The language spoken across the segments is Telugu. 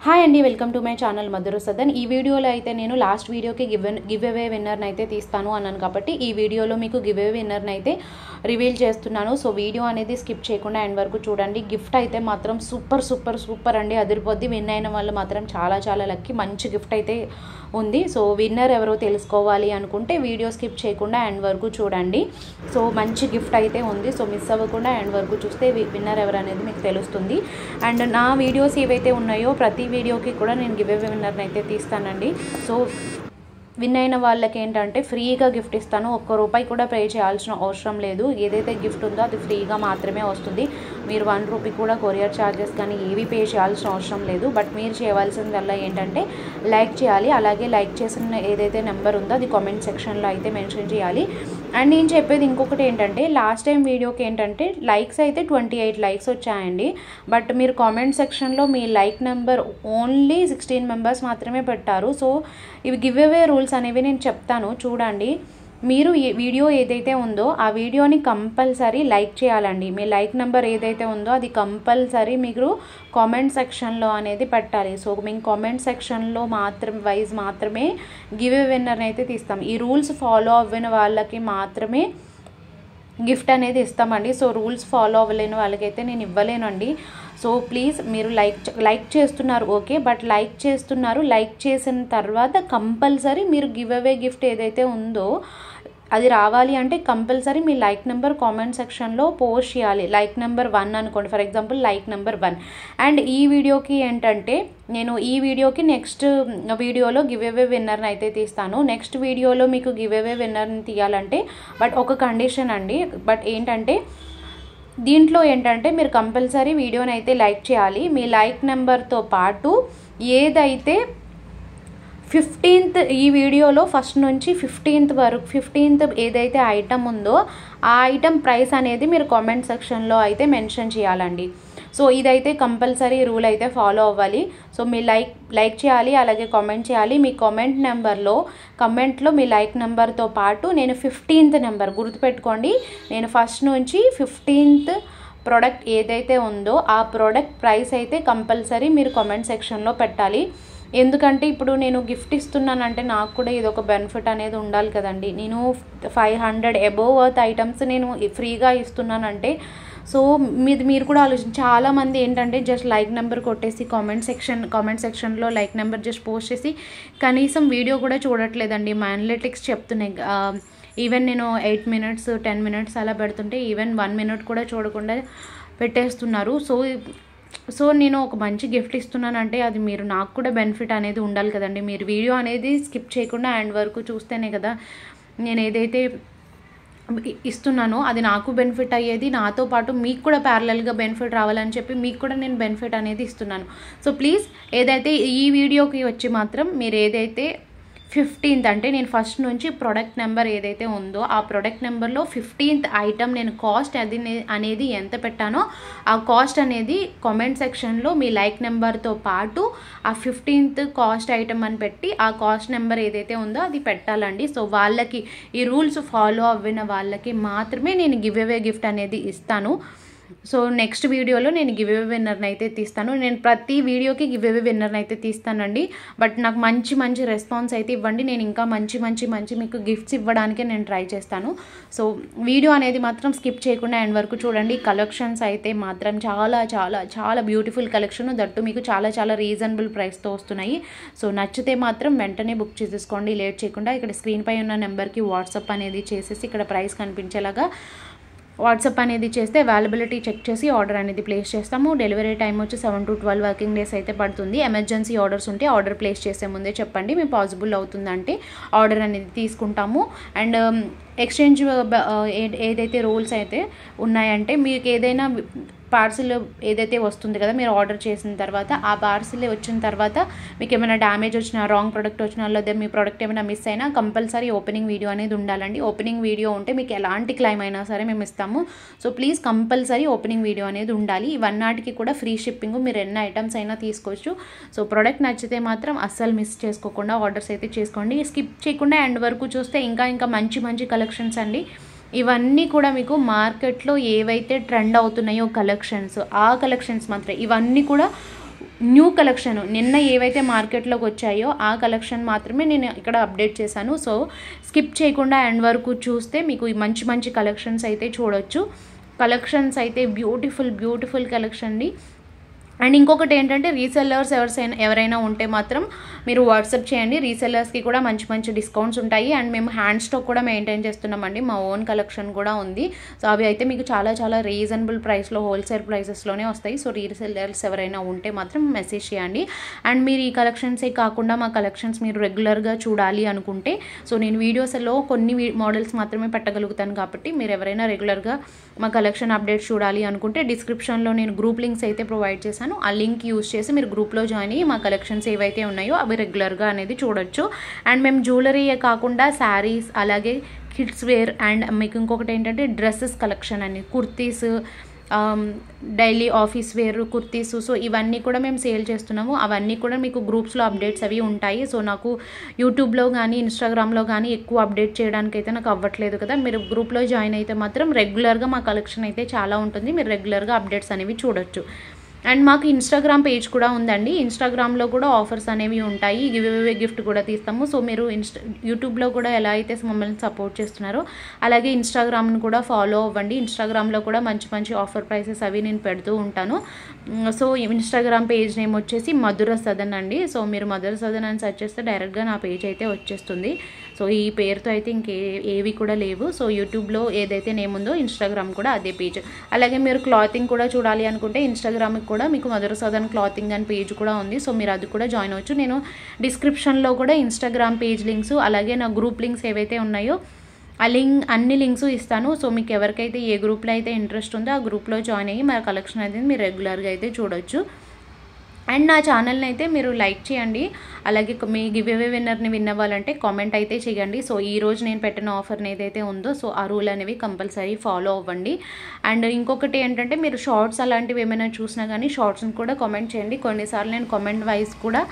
హాయ్ అండి, వెల్కమ్ టు మై ఛానల్ మధుర సదన్. ఈ వీడియోలో అయితే నేను లాస్ట్ వీడియోకి గివ్ అవే విన్నర్ని అయితే తీస్తాను అన్నాను కాబట్టి ఈ వీడియోలో మీకు గివ్ అవే విన్నర్ని అయితే రివీల్ చేస్తున్నాను. సో వీడియో అనేది స్కిప్ చేయకుండా ఎండ్ వరకు చూడండి. గిఫ్ట్ అయితే మాత్రం సూపర్ సూపర్ సూపర్ అండి, అదిరిపోద్ది. విన్ అయిన వాళ్ళు మాత్రం చాలా చాలా లక్కీ. మంచి గిఫ్ట్ అయితే ఉంది. సో విన్నర్ ఎవరో తెలుసుకోవాలి అనుకుంటే వీడియో స్కిప్ చేయకుండా ఎండ్ వరకు చూడండి. సో మంచి గిఫ్ట్ అయితే ఉంది. సో మిస్ అవ్వకుండా ఎండ్ వరకు చూస్తే విన్నర్ ఎవరు అనేది మీకు తెలుస్తుంది. అండ్ నా వీడియోస్ ఏవైతే ఉన్నాయో ప్రతి వీడియోకి కూడా నేను గివ్ అవే విన్నర్ని అయితే తీస్తానండి. సో విన్ అయిన వాళ్ళకి ఏంటంటే ఫ్రీగా గిఫ్ట్ ఇస్తాను. ₹1 కూడా పే చేయాల్సిన అవసరం లేదు. ఏదైతే గిఫ్ట్ ఉందో అది ఫ్రీగా మాత్రమే వస్తుంది. మీరు ₹1 కూడా కొరియర్ ఛార్జెస్ కానీ ఏవి పే చేయాల్సిన అవసరం లేదు. బట్ మీరు చేయవలసిందల్లా ఏంటంటే లైక్ చేయాలి. అలాగే లైక్ చేసిన ఏదైతే నెంబర్ ఉందో అది కామెంట్ సెక్షన్లో అయితే మెన్షన్ చేయాలి. అండ్ నేను చెప్పేది ఇంకొకటి ఏంటంటే, లాస్ట్ టైం వీడియోకి ఏంటంటే లైక్స్ అయితే 28 లైక్స్ వచ్చాయండి. బట్ మీరు కామెంట్ సెక్షన్లో మీ లైక్ నెంబర్ ఓన్లీ 16 మెంబర్స్ మాత్రమే పెట్టారు. సో ఇవి గివ్ అవే రూల్స్ అనేవి నేను చెప్తాను చూడండి. మీరు ఈ వీడియో ఏదైతే ఉందో ఆ వీడియోని కంపల్సరీ లైక్ చేయాలండి. మీ లైక్ నెంబర్ ఏదైతే ఉందో అది కంపల్సరీ మీరు కామెంట్ సెక్షన్లో అనేది పెట్టాలి. సో మేము కామెంట్ సెక్షన్లో మాత్రమే గివ్ అవే విన్నర్ని అయితే తీస్తాం. ఈ రూల్స్ ఫాలో అవ్విన వాళ్ళకి మాత్రమే గిఫ్ట్ అనేది ఇస్తామండి. సో రూల్స్ ఫాలో అవ్వలేని వాళ్ళకైతే నేను ఇవ్వలేనండి. సో ప్లీజ్ మీరు లైక్ చేస్తున్నారు ఓకే, బట్ లైక్ చేసిన తర్వాత కంపల్సరీ మీరు గివ్ అవే గిఫ్ట్ ఏదైతే ఉందో అది రావాలి అంటే కంపల్సరీ మీ లైక్ నెంబర్ కామెంట్ సెక్షన్లో పోస్ట్ చేయాలి. లైక్ నెంబర్ 1 అనుకోండి, for example like number 1. And ఈ వీడియోకి ఏంటంటే నేను ఈ వీడియోకి నెక్స్ట్ వీడియోలో గివ్ అవే విన్నర్ని అయితే తీస్తాను. నెక్స్ట్ వీడియోలో మీకు గివ్ అవే విన్నర్ని తీయాలంటే బట్ ఒక కండిషన్ అండి. బట్ ఏంటంటే దీంట్లో ఏంటంటే మీరు కంపల్సరీ వీడియోని అయితే లైక్ చేయాలి. మీ లైక్ నెంబర్తో పాటు ఏదైతే 15th ఈ వీడియోలో ఫస్ట్ నుంచి 15th వరకు 15th ఏదైతే ఐటమ్ ఉందో ఆ ఐటమ్ ప్రైస్ అనేది మీరు కామెంట్ సెక్షన్లో అయితే మెన్షన్ చేయాలండి. సో ఇదైతే కంపల్సరీ రూల్ అయితే ఫాలో అవ్వాలి. సో మీ లైక్ చేయాలి, అలాగే కామెంట్ చేయాలి. మీ కమెంట్లో మీ లైక్ నెంబర్తో పాటు నేను 15th నెంబర్ గుర్తుపెట్టుకోండి. నేను ఫస్ట్ నుంచి 15th ప్రోడక్ట్ ఏదైతే ఉందో ఆ ప్రోడక్ట్ ప్రైస్ అయితే కంపల్సరీ మీరు కామెంట్ సెక్షన్లో పెట్టాలి. ఎందుకంటే ఇప్పుడు నేను గిఫ్ట్ ఇస్తున్నానంటే నాకు కూడా ఇది ఒక బెనిఫిట్ అనేది ఉండాలి కదండి. నేను 500 అబోవ్ వర్త్ ఐటమ్స్ నేను ఫ్రీగా ఇస్తున్నానంటే సో మీరు కూడా ఆలోచించి చాలామంది ఏంటంటే జస్ట్ లైక్ నెంబర్ కొట్టేసి కామెంట్ సెక్షన్లో లైక్ నెంబర్ జస్ట్ పోస్ట్ చేసి కనీసం వీడియో కూడా చూడట్లేదండి. మా అనలిటిక్స్ చెప్తున్నాయి. ఈవెన్ నేను 8 minutes 10 minutes అలా పెడుతుంటే ఈవెన్ 1 minute కూడా చూడకుండా పెట్టేస్తున్నారు. సో నేను ఒక మంచి గిఫ్ట్ ఇస్తున్నానంటే అది మీరు నాకు కూడా బెనిఫిట్ అనేది ఉండాలి కదండి. మీరు వీడియో అనేది స్కిప్ చేయకుండా ఎండ్ వరకు చూస్తేనే కదా నేను ఏదైతే ఇస్తున్నానో అది నాకు బెనిఫిట్ అయ్యేది, నాతో పాటు మీకు కూడా ప్యారలల్గా బెనిఫిట్ రావాలని చెప్పి మీకు కూడా నేను బెనిఫిట్ అనేది ఇస్తున్నాను. సో ప్లీజ్ ఏదైతే ఈ వీడియోకి వచ్చి మాత్రం మీరు ఏదైతే 15th అంటే నేను ఫస్ట్ నుంచి ప్రోడక్ట్ నెంబర్ ఏదైతే ఉందో ఆ ప్రోడక్ట్ నెంబర్లో 15th ఐటమ్ నేను కాస్ట్ అనేది ఎంత పెట్టానో ఆ కాస్ట్ అనేది కామెంట్ సెక్షన్లో మీ లైక్ నెంబర్తో పాటు ఆ 15th కాస్ట్ ఐటమ్ అని పెట్టి ఆ కాస్ట్ నెంబర్ ఏదైతే ఉందో అది పెట్టాలండి. సో వాళ్ళకి ఈ రూల్స్ ఫాలో అవ్విన వాళ్ళకి మాత్రమే నేను గివ్ అవే గిఫ్ట్ అనేది ఇస్తాను. సో నెక్స్ట్ వీడియోలో నేను గివ్ అవే విన్నర్ని అయితే తీస్తాను. నేను ప్రతి వీడియోకి గివ్ అవే విన్నర్ని అయితే తీస్తానండి. బట్ నాకు మంచి రెస్పాన్స్ అయితే ఇవ్వండి. నేను ఇంకా మంచి మీకు గిఫ్ట్స్ ఇవ్వడానికే నేను ట్రై చేస్తాను. సో వీడియో అనేది మాత్రం స్కిప్ చేయకుండా ఎండ్ వరకు చూడండి. కలెక్షన్స్ అయితే మాత్రం చాలా చాలా చాలా బ్యూటిఫుల్ కలెక్షన్, దట్టు మీకు చాలా చాలా రీజనబుల్ ప్రైస్తో వస్తున్నాయి. సో నచ్చితే మాత్రం వెంటనే బుక్ చేసేసుకోండి లేట్ చేయకుండా. ఇక్కడ స్క్రీన్పై ఉన్న నెంబర్కి వాట్సాప్ అనేది చేసేసి ఇక్కడ ప్రైస్ కనిపించేలాగా వాట్సాప్ అనేది చేస్తే అవైలబిలిటీ చెక్ చేసి ఆర్డర్ అనేది ప్లేస్ చేస్తాము. డెలివరీ టైం వచ్చి 7 to 12 వర్కింగ్ డేస్ అయితే పడుతుంది. ఎమర్జెన్సీ ఆర్డర్స్ ఉంటే ఆర్డర్ ప్లేస్ చేసే ముందే చెప్పండి. మేము పాసిబుల్ అవుతుందంటే ఆర్డర్ అనేది తీసుకుంటాము. అండ్ ఎక్స్చేంజ్ ఏదైతే రూల్స్ అయితే ఉన్నాయంటే మీకు ఏదైనా పార్సిల్ ఏదైతే వస్తుంది కదా మీరు ఆర్డర్ చేసిన తర్వాత ఆ పార్సిల్ వచ్చిన తర్వాత మీకు ఏమైనా డ్యామేజ్ వచ్చినా రాంగ్ ప్రోడక్ట్ వచ్చినా లేదా మీ ప్రోడక్ట్ ఏమైనా మిస్ అయినా కంపల్సరీ ఓపెనింగ్ వీడియో అనేది ఉండాలండి. ఓపెనింగ్ వీడియో ఉంటే మీకు ఎలాంటి క్లైమ్ అయినా సరే మేము ఇస్తాము. So please compulsory opening video అనేది ఉండాలి. ఇవన్నాటికి కూడా ఫ్రీ షిప్పింగ్, మీరు ఎన్ని ఐటమ్స్ అయినా తీసుకోవచ్చు. సో ప్రోడక్ట్ నచ్చితే మాత్రం అస్సలు మిస్ చేసుకోకుండా ఆర్డర్స్ అయితే చేసుకోండి. స్కిప్ చేయకుండా ఎండ్ వరకు చూస్తే ఇంకా మంచి కలెక్షన్స్ అండి. ఇవన్నీ కూడా మీకు మార్కెట్లో ఏవైతే ట్రెండ్ అవుతున్నాయో కలెక్షన్స్ ఆ కలెక్షన్స్ మాత్రమే. ఇవన్నీ కూడా న్యూ కలెక్షన్ నిన్న ఏవైతే మార్కెట్లోకి వచ్చాయో ఆ కలెక్షన్ మాత్రమే నేను ఇక్కడ అప్డేట్ చేశాను. సో స్కిప్ చేయకుండా ఎండ్ వరకు చూస్తే మీకు మంచి మంచి కలెక్షన్స్ అయితే చూడొచ్చు. కలెక్షన్స్ అయితే బ్యూటిఫుల్ కలెక్షన్ అండి. అండ్ ఇంకొకటి ఏంటంటే రీసెల్లర్స్ ఎవరైనా ఉంటే మాత్రం మీరు వాట్సాప్ చేయండి. రీసెల్లర్స్కి కూడా మంచి డిస్కౌంట్స్ ఉంటాయి. అండ్ మేము హ్యాండ్ స్టాక్ కూడా మెయింటైన్ చేస్తున్నామండి. మా ఓన్ కలెక్షన్ కూడా ఉంది. సో అవి అయితే మీకు చాలా రీజనబుల్ ప్రైస్లో హోల్సేల్ ప్రైసెస్లోనే వస్తాయి. సో రీసెల్లర్స్ ఎవరైనా ఉంటే మాత్రం మెసేజ్ చేయండి. అండ్ మీరు ఈ కలెక్షన్సే కాకుండా మా కలెక్షన్స్ మీరు రెగ్యులర్గా చూడాలి అనుకుంటే సో నేను వీడియోస్లో కొన్ని మోడల్స్ మాత్రమే పెట్టగలుగుతాను కాబట్టి మీరు ఎవరైనా రెగ్యులర్గా మా కలెక్షన్ అప్డేట్స్ చూడాలి అనుకుంటే డిస్క్రిప్షన్లో నేను గ్రూప్ లింక్స్ అయితే ప్రొవైడ్ చేశాను. ఆ లింక్ యూజ్ చేసి మీరు గ్రూప్లో జాయిన్ అయ్యి మా కలెక్షన్స్ ఏవైతే ఉన్నాయో అవి రెగ్యులర్గా అనేది చూడొచ్చు. అండ్ మేము జ్యువెలరీయే కాకుండా శారీస్ అలాగే కిడ్స్ వేర్ అండ్ మీకు ఇంకొకటి ఏంటంటే డ్రెస్సెస్ కలెక్షన్ అని kurtis, daily office wear kurtis, so ఇవన్నీ కూడా మేము సేల్ చేస్తున్నాము. అవన్నీ కూడా మీకు గ్రూప్స్లో అప్డేట్స్ అవి ఉంటాయి. సో నాకు యూట్యూబ్లో కానీ ఇన్స్టాగ్రామ్లో కానీ ఎక్కువ అప్డేట్ చేయడానికి అయితే నాకు అవ్వట్లేదు కదా. మీరు గ్రూప్లో జాయిన్ అయితే మాత్రం రెగ్యులర్గా మా కలెక్షన్ అయితే చాలా ఉంటుంది. మీరు రెగ్యులర్గా అప్డేట్స్ అనేవి చూడొచ్చు. అండ్ మాకు ఇన్స్టాగ్రామ్ పేజ్ కూడా ఉందండి. ఇన్స్టాగ్రామ్లో కూడా ఆఫర్స్ అనేవి ఉంటాయి. గివ్ అవే గిఫ్ట్ కూడా తీస్తాము. సో మీరు యూట్యూబ్లో కూడా ఎలా అయితే మమ్మల్ని సపోర్ట్ చేస్తున్నారో అలాగే ఇన్స్టాగ్రామ్ను కూడా ఫాలో అవ్వండి. ఇన్స్టాగ్రామ్లో కూడా మంచి ఆఫర్ ప్రైసెస్ అవి నేను పెడుతూ ఉంటాను. సో ఇన్స్టాగ్రామ్ పేజ్ నేమ్ వచ్చేసి మధుర సదన్ అండి. సో మీరు మధుర సదన్ అని సెర్చ్ చేస్తే డైరెక్ట్గా నా పేజ్ అయితే వచ్చేస్తుంది. సో ఈ పేరుతో అయితే ఏవి కూడా లేవు. సో యూట్యూబ్లో ఏదైతే నేమ్ ఉందో ఇన్స్టాగ్రామ్ కూడా అదే పేజ్. అలాగే మీరు క్లాతింగ్ కూడా చూడాలి అనుకుంటే ఇన్స్టాగ్రామ్కి కూడా మీకు మధుర సదన్ క్లాతింగ్ అని పేజ్ కూడా ఉంది. సో మీరు అది కూడా జాయిన్ అవ్వచ్చు. నేను డిస్క్రిప్షన్లో కూడా ఇన్స్టాగ్రామ్ పేజ్ లింక్స్ అలాగే నా గ్రూప్ లింక్స్ ఏవైతే ఉన్నాయో అన్ని లింక్స్ ఇస్తాను. సో మీకు ఎవరికైతే ఏ గ్రూప్లో అయితే ఇంట్రెస్ట్ ఉందో ఆ గ్రూప్లో జాయిన్ అయ్యి మా కలెక్షన్ అయితే మీరు రెగ్యులర్గా అయితే చూడొచ్చు. అండ్ నా ఛానల్ని అయితే మీరు లైక్ చేయండి. అలాగే మీ గివ్ అవే విన్నర్ని విన్ అవ్వాలంటే కామెంట్ అయితే చేయండి. సో ఈరోజు నేను పెట్టిన ఆఫర్ని ఏదైతే ఉందో సో ఆ రూల్ అనేవి కంపల్సరీ ఫాలో అవ్వండి. అండ్ ఇంకొకటి ఏంటంటే మీరు షార్ట్స్ అలాంటివి ఏమైనా చూసినా కానీ షార్ట్స్ని కూడా కామెంట్ చేయండి. కొన్నిసార్లు నేను కామెంట్ వైజ్ కూడా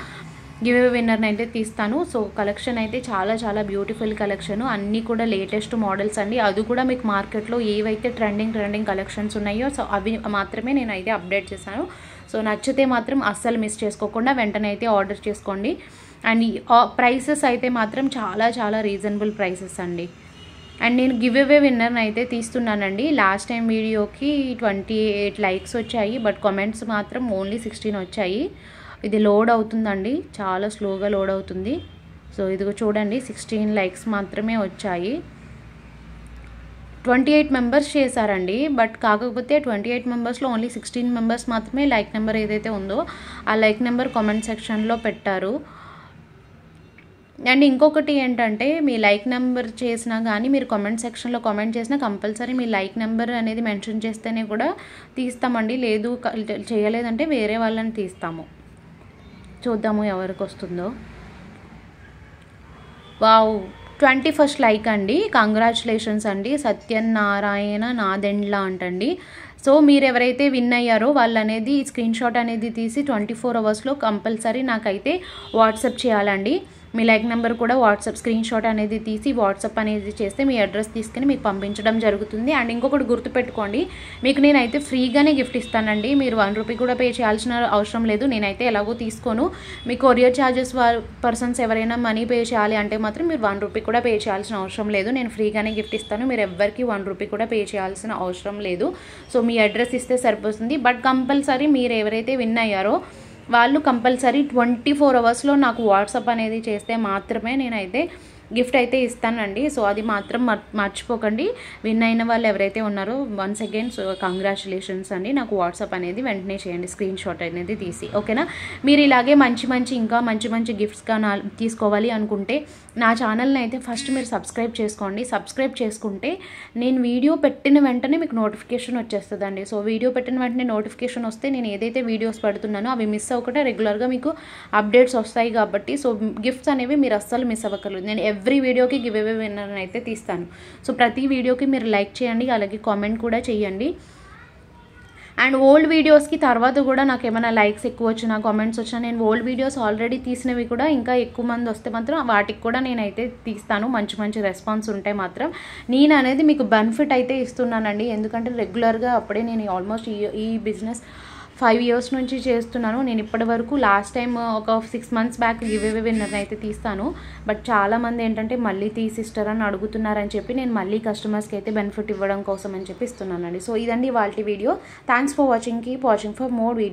గివ్ అవే విన్నర్ని అయితే తీస్తాను. సో కలెక్షన్ అయితే చాలా బ్యూటిఫుల్ కలెక్షన్, అన్నీ కూడా లేటెస్ట్ మోడల్స్ అండి. అది కూడా మీకు మార్కెట్లో ఏవైతే ట్రెండింగ్ కలెక్షన్స్ ఉన్నాయో సో అవి మాత్రమే నేను అయితే అప్డేట్ చేశాను. సో నచ్చితే మాత్రం అస్సలు మిస్ చేసుకోకుండా వెంటనే అయితే ఆర్డర్ చేసుకోండి. అండ్ ప్రైసెస్ అయితే మాత్రం చాలా రీజనబుల్ ప్రైసెస్ అండి. అండ్ నేను గివ్ అవే విన్నర్ని అయితే తీస్తున్నానండి. లాస్ట్ టైం వీడియోకి 28 లైక్స్ వచ్చాయి, బట్ కామెంట్స్ మాత్రం ఓన్లీ 16 వచ్చాయి. ఇది లోడ్ అవుతుందండి, చాలా స్లోగా లోడ్ అవుతుంది. సో ఇదిగో చూడండి 16 లైక్స్ మాత్రమే వచ్చాయి. 28 మెంబర్స్ చేశారండి. బట్ కాకపోతే 28 మెంబర్స్లో ఓన్లీ 16 మెంబర్స్ మాత్రమే లైక్ నెంబర్ ఏదైతే ఉందో ఆ లైక్ నెంబర్ కామెంట్ సెక్షన్లో పెట్టారు. అండ్ ఇంకొకటి ఏంటంటే మీ లైక్ నెంబర్ చేసినా కానీ మీరు కామెంట్ సెక్షన్లో కామెంట్ చేసినా కంపల్సరీ మీ లైక్ నెంబర్ అనేది మెన్షన్ చేస్తేనే కూడా తీస్తామండి. లేదు చేయలేదంటే వేరే వాళ్ళని తీస్తాము. చూద్దాము ఎవరికి వస్తుందో. వావ్, 21st లైక్ అండి. కంగ్రాచులేషన్స్ అండి. సత్యనారాయణ నాదెండ్ల అంటండి. సో మీరు ఎవరైతే విన్ అయ్యారో వాళ్ళు అనేది స్క్రీన్ షాట్ అనేది తీసి 24 అవర్స్లో కంపల్సరీ నాకైతే వాట్సాప్ చేయాలండి. మీ లైక్ నెంబర్ కూడా వాట్సాప్ స్క్రీన్ షాట్ అనేది తీసి వాట్సాప్ అనేది చేస్తే మీ అడ్రస్ తీసుకుని మీకు పంపించడం జరుగుతుంది. అండ్ ఇంకొకటి గుర్తుపెట్టుకోండి, మీకు నేనైతే ఫ్రీగానే గిఫ్ట్ ఇస్తానండి. మీరు 1 రూపీ కూడా పే చేయాల్సిన అవసరం లేదు. నేనైతే ఎలాగో తీసుకోను. మీ కొరియర్ ఛార్జెస్ పర్సన్స్ ఎవరైనా మనీ పే చేయాలి అంటే మాత్రం మీరు 1 రూపీ కూడా పే చేయాల్సిన అవసరం లేదు. నేను ఫ్రీగానే గిఫ్ట్ ఇస్తాను. మీరు ఎవ్వరికి 1 రూపీ కూడా పే చేయాల్సిన అవసరం లేదు. సో మీ అడ్రస్ ఇస్తే సరిపోతుంది. బట్ కంపల్సరీ మీరు ఎవరైతే విన్ అయ్యారో వాళ్ళు కంపల్సరీ 24 అవర్స్లో నాకు వాట్సాప్ అనేది చేస్తే మాత్రమే నేనైతే గిఫ్ట్ అయితే ఇస్తానండి. సో అది మాత్రం మర్చిపోకండి. విన్ అయిన వాళ్ళు ఎవరైతే ఉన్నారో వన్స్ అగైన్ సో కంగ్రాచులేషన్స్ అండి. నాకు వాట్సాప్ అనేది వెంటనే చేయండి స్క్రీన్ షాట్ అనేది తీసి, ఓకేనా. మీరు ఇలాగే ఇంకా మంచి గిఫ్ట్స్గా తీసుకోవాలి అనుకుంటే నా ఛానల్ని అయితే ఫస్ట్ మీరు సబ్స్క్రైబ్ చేసుకోండి. సబ్స్క్రైబ్ చేసుకుంటే నేను వీడియో పెట్టిన వెంటనే మీకు నోటిఫికేషన్ వచ్చేస్తుందండి. సో వీడియో పెట్టిన వెంటనే నోటిఫికేషన్ వస్తే నేను ఏదైతే వీడియోస్ పెడుతున్నానో అవి మిస్ అవ్వకుండా రెగ్యులర్గా మీకు అప్డేట్స్ వస్తాయి కాబట్టి సో గిఫ్ట్స్ అనేవి మీరు అస్సలు మిస్ అవ్వకలేదు. నేను ఎవ్రీ వీడియోకి గివ్ అవే విన్నర్ అయితే తీస్తాను. సో ప్రతి వీడియోకి మీరు లైక్ చేయండి, అలాగే కామెంట్ కూడా చేయండి. అండ్ ఓల్డ్ వీడియోస్కి తర్వాత కూడా నాకు ఏమైనా లైక్స్ ఎక్కువ వచ్చినా కామెంట్స్ వచ్చినా నేను ఓల్డ్ వీడియోస్ ఆల్రెడీ తీసినవి కూడా ఇంకా ఎక్కువ మంది వస్తే మాత్రం వాటికి కూడా నేనైతే తీస్తాను. మంచి రెస్పాన్స్ ఉంటే మాత్రం నేను అనేది మీకు బెనిఫిట్ అయితే ఇస్తున్నానండి. ఎందుకంటే రెగ్యులర్గా అప్పుడే నేను ఆల్మోస్ట్ ఈ బిజినెస్ 5 ఇయర్స్ నుంచి చేస్తున్నాను. నేను ఇప్పటి వరకు లాస్ట్ టైం ఒక 6 మంత్స్ బ్యాక్ గివ్ అవే విన్నర్ని అయితే తీస్తాను. బట్ చాలామంది ఏంటంటే మళ్ళీ తీసిస్తారని అడుగుతున్నారని చెప్పి నేను మళ్ళీ కస్టమర్స్కి అయితే బెనిఫిట్ ఇవ్వడం కోసం అని చెప్పి ఇస్తున్నానండి. సో ఇదండి వాళ్ళ video. Thanks for watching. Keep watching for more video.